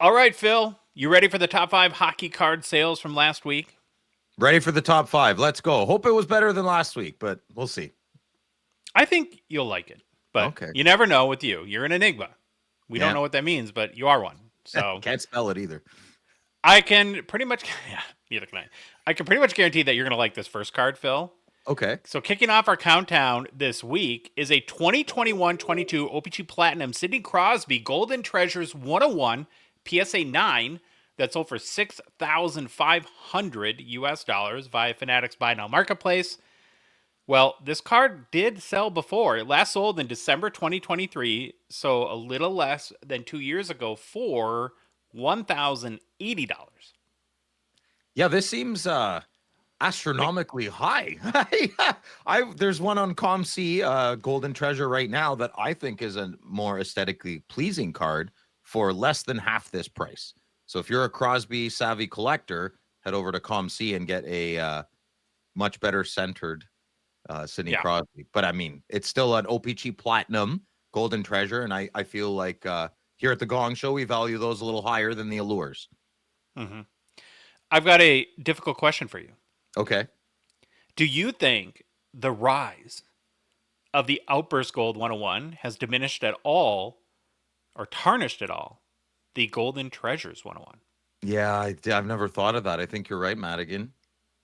All right, Phil, you ready for the top 5 hockey card sales from last week? Ready for the top 5. Let's go. Hope it was better than last week, but we'll see. I think you'll like it, but Okay. you never know with you. You're an enigma. We don't Yeah. know what that means, but you are one. So Can't spell it either. I can pretty much, yeah, neither can I. I can pretty much guarantee that you're going to like this first card, Phil. Okay. So kicking off our countdown this week is a 2021-22 O-Pee-Chee Platinum Sidney Crosby Golden Treasures 101 PSA 9 that sold for $6,500 US dollars via Fanatics Buy Now Marketplace. Well, this card did sell before. It last sold in December 2023, so a little less than 2 years ago for $1,080. Yeah, this seems astronomically high. There's one on ComC, Golden Treasure right now that I think is a more aesthetically pleasing card for less than half this price. So if you're a Crosby savvy collector, head over to ComC and get a much better centered Sidney Crosby. But I mean, it's still an O-Pee-Chee Platinum Golden Treasure, and I feel like here at the Gong Show, we value those a little higher than the Allures. Mm-hmm. I've got a difficult question for you. Okay. Do you think the rise of the Outburst Gold 101 has diminished at all or tarnished at all the Golden Treasures 101? Yeah, I've never thought of that. I think you're right, Madigan.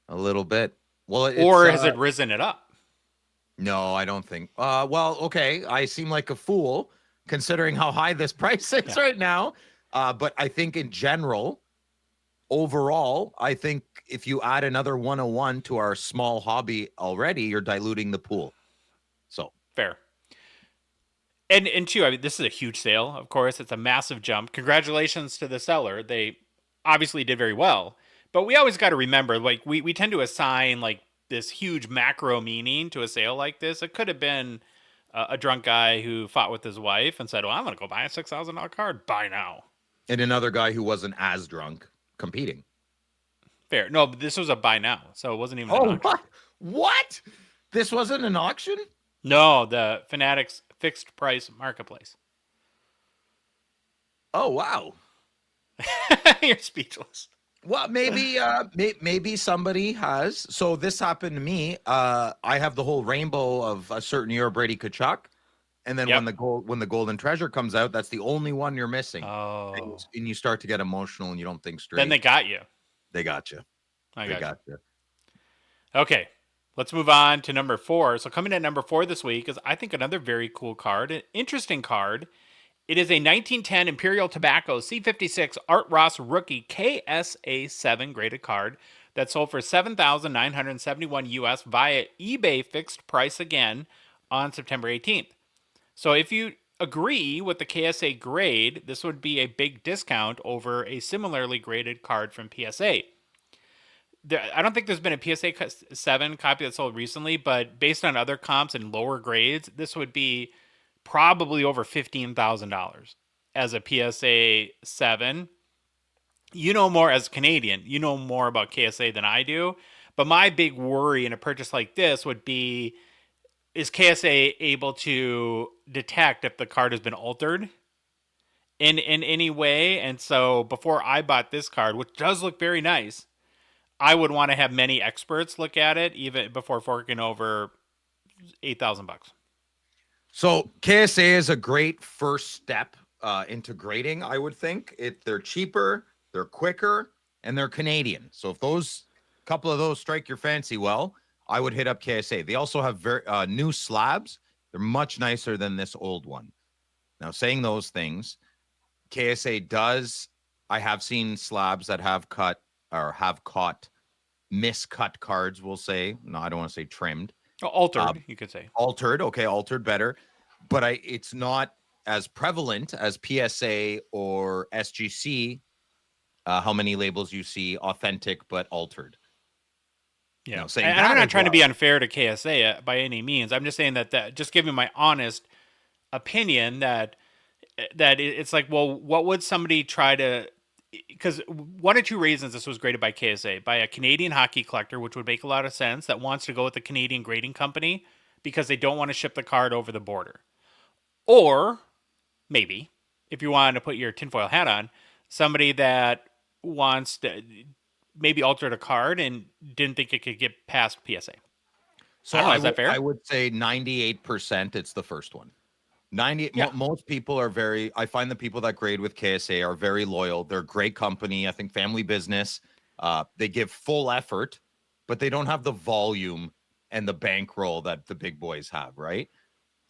A little bit. Well, or has it risen it up? No, I don't think. Well, okay. I seem like a fool considering how high this price is right now. But I think in general, overall, I think if you add another 101 to our small hobby already, you're diluting the pool. So fair. And two, I mean, this is a huge sale. Of course, it's a massive jump. Congratulations to the seller. They obviously did very well. But we always got to remember, like we tend to assign like this huge macro meaning to a sale like this. It could have been a drunk guy who fought with his wife and said, "Well, I'm going to go buy a $6,000 card. Buy now." And another guy who wasn't as drunk competing. Fair. No, but this was a buy now, so it wasn't even an auction. What? This wasn't an auction? No, the Fanatics fixed price marketplace. Oh, wow. You're speechless. Well, maybe somebody has. So this happened to me. I have the whole rainbow of a certain year of Brady Tkachuk, and then when the Golden Treasure comes out, that's the only one you're missing. Oh, and you start to get emotional, and you don't think straight. Then they got you. They got you. They got you. Okay, let's move on to number 4. So coming at number 4 this week is, I think, another very cool card, an interesting card. It is a 1910 Imperial Tobacco C56 Art Ross rookie KSA 7 graded card that sold for $7,971 US via eBay fixed price again on September 18th. So if you agree with the KSA grade, this would be a big discount over a similarly graded card from PSA. I don't think there's been a PSA 7 copy that sold recently, but based on other comps and lower grades, this would be probably over $15,000 as a PSA 7. You know more as a Canadian. You know more about KSA than I do. But my big worry in a purchase like this would be, is KSA able to detect if the card has been altered in any way? And so before I bought this card, which does look very nice, I would want to have many experts look at it even before forking over $8,000. So KSA is a great first step into grading. I would think they're cheaper, they're quicker, and they're Canadian. So if those couple of those strike your fancy, well, I would hit up KSA. They also have very new slabs. They're much nicer than this old one. Now, saying those things, KSA does. I have seen slabs that have cut or have caught miscut cards. We'll say no. I don't want to say trimmed. Altered, you could say. Altered. Okay, altered better. But it's not as prevalent as PSA or SGC. How many labels you see authentic but altered? Yeah, and I'm not trying to be unfair to KSA by any means. I'm just saying that just giving my honest opinion that it's like, well, what would somebody try to? Because one or two reasons this was graded by KSA, by a Canadian hockey collector, which would make a lot of sense, that wants to go with the Canadian grading company because they don't want to ship the card over the border. Or maybe, if you wanted to put your tinfoil hat on, somebody that wants to maybe altered a card and didn't think it could get past PSA. I So don't know. Is that fair? I would say 98% it's the first one. 90 Yeah, most people are very I find the people that grade with KSA are very loyal. They're a great company. I think family business. They give full effort, but they don't have the volume and the bankroll that the big boys have, right?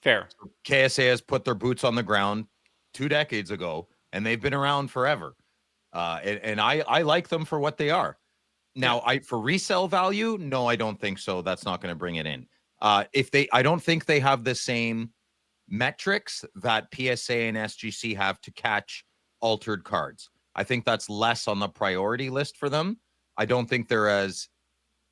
fair. KSA has put their boots on the ground 2 decades ago, and they've been around forever. And I like them for what they are. Yeah. Now, I for resale value, no, I don't think so. That's not going to bring it in. I don't think they have the same metrics that PSA and SGC have to catch altered cards. I think that's less on the priority list for them. I don't think they're as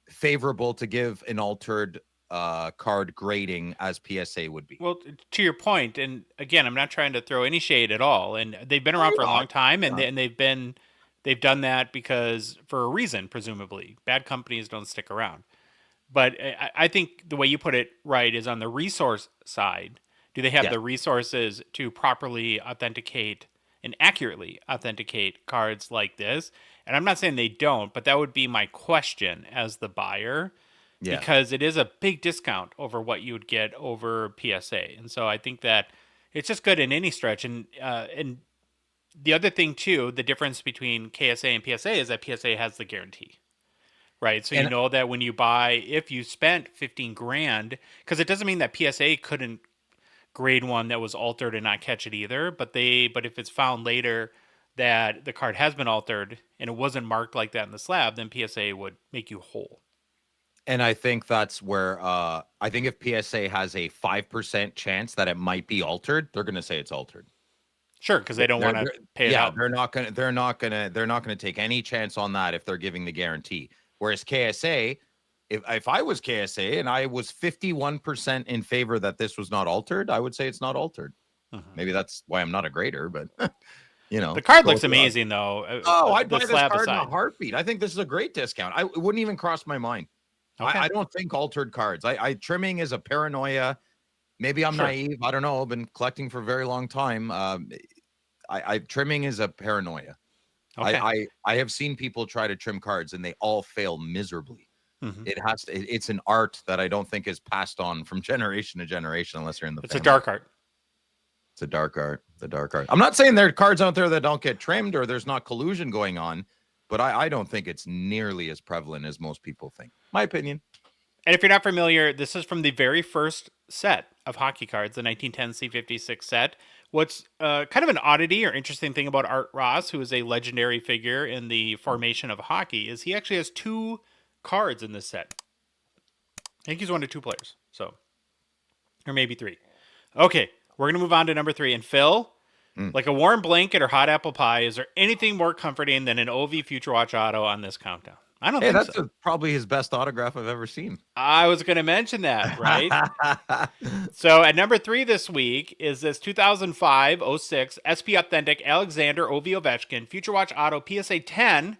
favorable to give an altered card grading as PSA would be. Well, to your point, and again, I'm not trying to throw any shade at all. And they've been No, around you're for a long not. time, You're and not. they've done that because for a reason, presumably. Bad companies don't stick around. But I think the way you put it right is on the resource side. Do they have Yeah. the resources to properly authenticate and accurately authenticate cards like this? And I'm not saying they don't, but that would be my question as the buyer Yeah. because it is a big discount over what you would get over PSA. And so I think that it's just good in any stretch. And the other thing too, the difference between KSA and PSA is that PSA has the guarantee. Right. So you And know that when you buy, if you spent 15 grand, because it doesn't mean that PSA couldn't grade one that was altered and not catch it either. But if it's found later that the card has been altered and it wasn't marked like that in the slab, then PSA would make you whole. and I think that's where I think if PSA has a 5% chance that it might be altered, they're going to say it's altered. Sure, because they don't want to pay it Yeah, out. they're not gonna take any chance on that if they're giving the guarantee. Whereas KSA, if I was KSA and I was 51% in favor that this was not altered, I would say it's not altered. Mhm. Maybe that's why I'm not a grader, but The card go looks with your odds. amazing though. Oh, I'd The buy this slab card in a aside. heartbeat. I think this is a great discount. It wouldn't even cross my mind. Okay. I don't think altered cards. I trimming is a paranoia. Maybe I'm Sure. naive. I don't know. I've been collecting for a very long time. I trimming is a paranoia. Okay. I have seen people try to trim cards and they all fail miserably. Hmm. It's an art that I don't think is passed on from generation to generation unless you're in the It's a family. dark art. It's a dark art. The dark art. I'm not saying there are cards out there that don't get trimmed or there's not collusion going on, but I don't think it's nearly as prevalent as most people think. My opinion. And if you're not familiar, this is from the very first set of hockey cards, the 1910 C56 set. What's kind of an oddity or interesting thing about Art Ross, who is a legendary figure in the formation of hockey, is he actually has two cards in this set. I think he's one of two players, so or maybe three. Okay, we're gonna move on to number three. And Phil, Mm. like a warm blanket or hot apple pie, is there anything more comforting than an OV Future Watch auto on this countdown? I don't Hey, think so. probably his best autograph I've ever seen. I was going to mention that, right? So at number three this week is this 2005-06 SP Authentic Alexander Ovechkin Future Watch Auto PSA 10.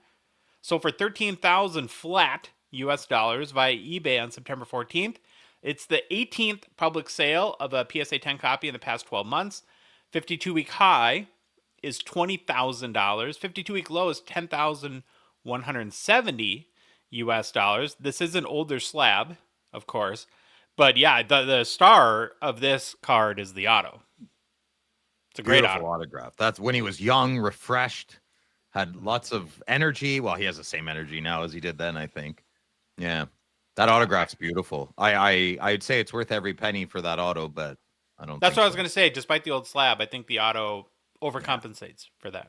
So for 13,000 flat US dollars via eBay on September 14th. It's the 18th public sale of a PSA 10 copy in the past 12 months. 52-week high is $20,000. 52-week low is 10,170 US dollars. This is an older slab, of course. But yeah, the star of this card is the auto. It's a great Beautiful auto. autograph. That's when he was young, refreshed, had lots of energy. Well, he has the same energy now as he did then, I think. Yeah. That autograph's beautiful. I'd say it's worth every penny for that auto, but I don't That's think what I was so. going to say. Despite the old slab, I think the auto overcompensates for that.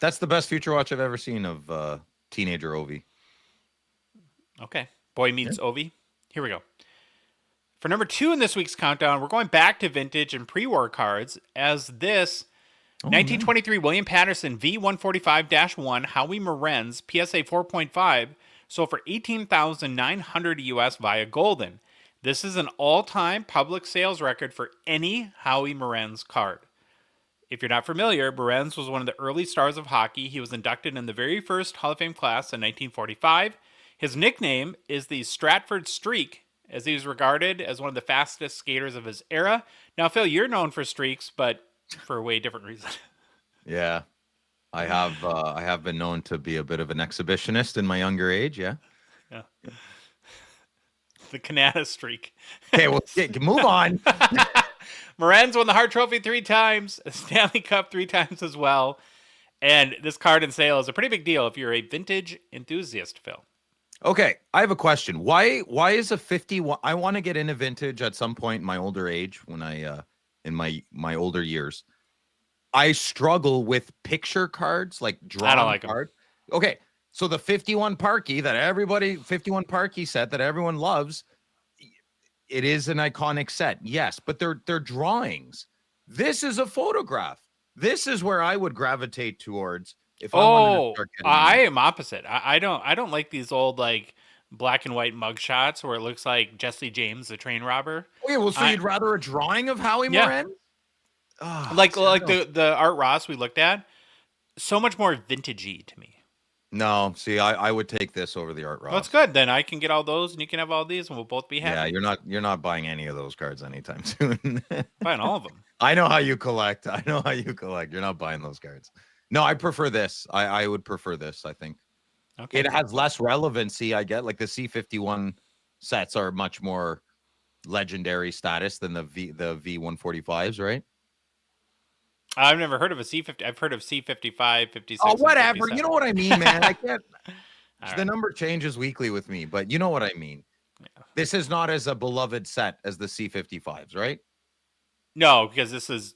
That's the best future watch I've ever seen of teenager Ovi. Okay. Boy meets Ovi. Here we go. For number two in this week's countdown, we're going back to vintage and pre-war cards as this 1923 William Patterson V145-1 Howie Morenz PSA 4.5 sold for 18,900 US via Golden. This is an all-time public sales record for any Howie Morenz card. If you're not familiar, Morenz was one of the early stars of hockey. He was inducted in the very first Hall of Fame class in 1945. His nickname is the Stratford Streak, as he was regarded as one of the fastest skaters of his era. Now, Phil, you're known for streaks, but for a way different reason. Yeah. I have been known to be a bit of an exhibitionist in my younger age. Yeah. Yeah. The Canada streak. Okay, well, move on. Morenz won the Hart Trophy 3 times, Stanley Cup 3 times as well. And this card in sale is a pretty big deal if you're a vintage enthusiast, Phil. Okay, I have a question. Why is a 51? I want to get into vintage at some point in my older age when I in my older years. I struggle with picture cards, like I don't drawn like them. card. Okay, so the 51 Parky 51 Parky set that everyone loves, it is an iconic set. Yes, but they're drawings. This is a photograph. This is where I would gravitate towards if I wanted to start getting I into. am opposite. I don't like these old like black and white mug shots where it looks like Jesse James, the train robber. Okay, well, so I you'd rather a drawing of Howie yeah, Morenz? Ah, like see, I like don't. the Art Ross we looked at, so much more vintagey to me. No, see, I would take this over the Art Well, that's Ross. good. Then I can get all those, and you can have all these, and we'll both be Yeah, happy. you're not buying any of those cards anytime soon. Buying all of them. I know how you collect. I know how you collect. You're not buying those cards. No, I prefer this. I would prefer this, I think. Okay. It has less relevancy, I get. Like the C51 sets are much more legendary status than the V145s, right? I've never heard of a C50. I've heard of C55, 56. Oh, and whatever. 57. You know what I mean, man. I can't. All The right. number changes weekly with me, but you know what I mean. Yeah. This is not as a beloved set as the C55s, right? No, because this is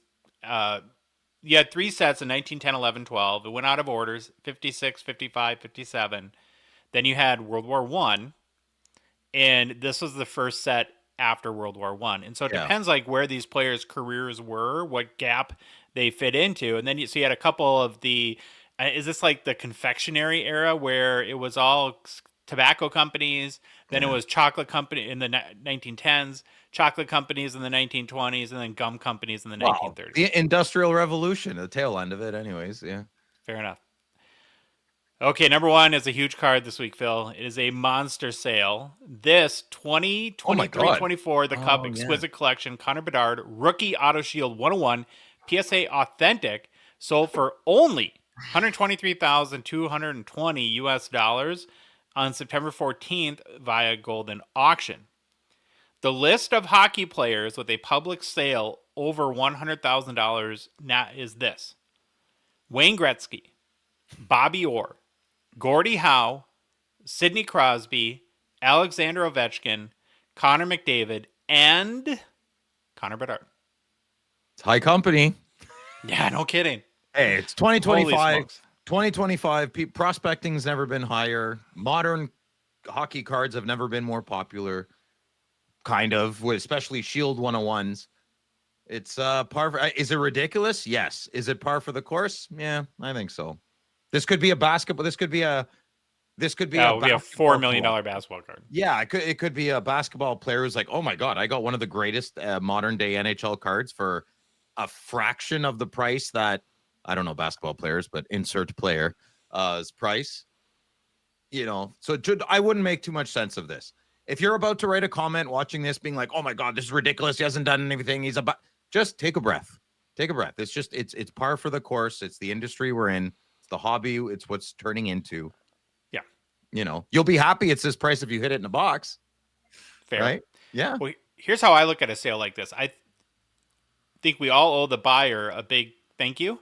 you had 3 sets in 1910, 11, 12. It went out of orders 56, 55, 57. Then you had World War One, and this was the first set after World War One. And so it Yeah. depends like where these players' careers were, what gap they fit into. And then you had a couple of the is this like the confectionery era where it was all tobacco companies, then it Yeah. was chocolate company in the 1910s, chocolate companies in the 1920s, and then gum companies in the Well, 1930s. the Industrial Revolution, the tail end of it, anyways. Yeah. Fair enough. Okay, number 1 is a huge card this week, Phil. It is a monster sale. This 2023-24, the Cup Oh, yeah. Exquisite Collection, Connor Bedard, Rookie Auto Shield 101, PSA Authentic, sold for only $123,220 US dollars on September 14th via Golden Auction. The list of hockey players with a public sale over $100,000 is this: Wayne Gretzky, Bobby Orr, Gordie Howe, Sidney Crosby, Alexander Ovechkin, Connor McDavid, and Connor Bedard. It's high company. Yeah, no kidding. Hey, it's Holy 2025. smokes. 2025. Prospecting's never been higher. Modern hockey cards have never been more popular. Kind of, especially Shield 101s. It's par for, is it ridiculous? Yes. Is it par for the course? Yeah, I think so. This could be a basketball. This could be a $4 million basketball card. Yeah, it could be a basketball player who's like, oh my God, I got one of the greatest modern day NHL cards for a fraction of the price that, I don't know basketball players, but insert player price. You know, so I wouldn't make too much sense of this. If you're about to write a comment watching this being like, oh my God, this is ridiculous. He hasn't done anything. He's about, just take a breath. Take a breath. It's just, it's par for the course. It's the industry we're in. It's the hobby. It's what's turning into. Yeah. You know, you'll be happy it's this price if you hit it in a box. Fair. Right? Yeah. Well, here's how I look at a sale like this. I think we all owe the buyer a big thank you,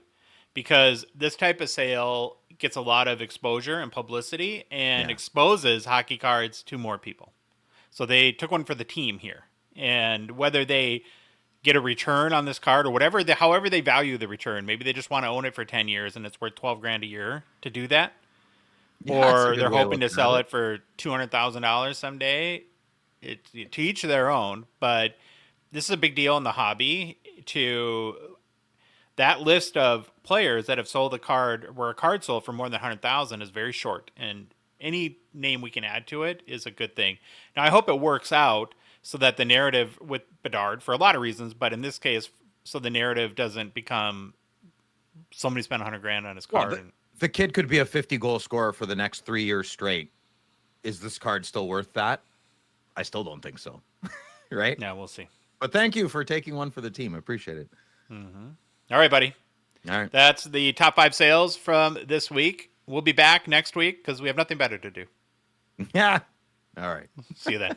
because this type of sale gets a lot of exposure and publicity and exposes hockey cards to more people. So they took one for the team here. And whether they get a return on this card or whatever, however they value the return, maybe they just want to own it for 10 years and it's worth $12,000 a year to do that. Or they're hoping to sell it for $200,000 someday. It's to each their own, but this is a big deal in the hobby. To that list of players that have sold a card, where a card sold for more than 100,000 is very short, and any name we can add to it is a good thing. Now I hope it works out so that the narrative with Bedard, for a lot of reasons, but in this case, so the narrative doesn't become somebody spent $100,000 on his card. Well, the kid could be a 50-goal scorer for the next 3 years straight. Is this card still worth that? I still don't think so. Right? Yeah, we'll see. But thank you for taking one for the team. I appreciate it. Mm-hmm. All right, buddy. All right. That's the top 5 sales from this week. We'll be back next week because we have nothing better to do. Yeah. All right. See you then.